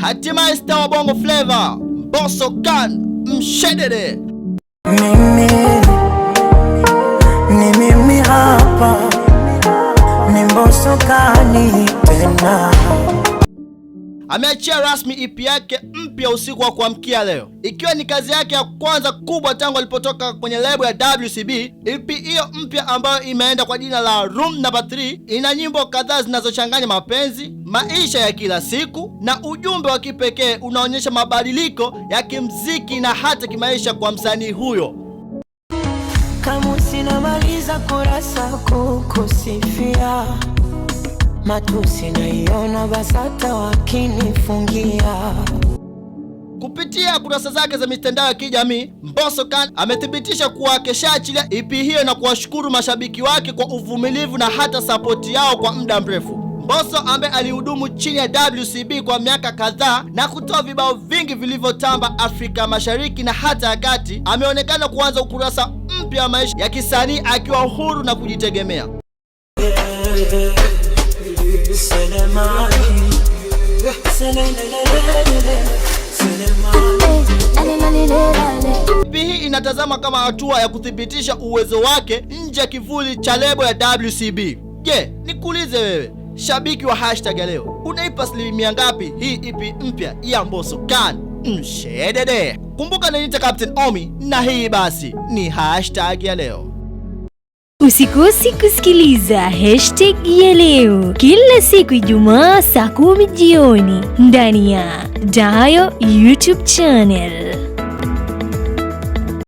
Hatimaye star wa Bongo Flava Mbosso Khan Mshedede. Mimi hapa ni Mbosso Khan tena. Ameachia rasmi EP yake mpya usiku wa kuamkia leo, ikiwa ni kazi yake ya kwanza kubwa tangu alipotoka kwenye lebo ya WCB. EP hiyo mpya ambayo imeenda kwa jina la Room Number 3 ina nyimbo kadhaa zinazochanganya mapenzi, maisha ya kila siku na ujumbe wa kipekee unaonyesha mabadiliko ya kimziki na hata kimaisha kwa msanii huyo. Kama sinamaliza kurasa kukusifia, matusi naiona basata wakinifungia. Kupitia kurasa zake za mitandao ya kijamii, Mbosso Khan amethibitisha kuwa keshaachilia EP hiyo na kuwashukuru mashabiki wake kwa uvumilivu na hata sapoti yao kwa muda mrefu. Mbosso ambaye alihudumu chini ya WCB kwa miaka kadhaa na kutoa vibao vingi vilivyotamba Afrika Mashariki na hata ya Kati, ameonekana kuanza ukurasa mpya wa maisha ya kisanii akiwa huru na kujitegemea. EP hii inatazama kama hatua ya kuthibitisha uwezo wake nje ya kivuli cha lebo ya WCB. Je, nikuulize wewe, shabiki wa hashtag ya leo, unaipa asilimia ngapi hii EP mpya ya Mbosso Khan Mshedede? Kumbuka naniita Captain Omi na hii basi ni hashtag ya leo. Usikose kusikiliza hashtag ya leo kila siku Ijumaa saa 10 jioni ndani ya Dayo YouTube channel.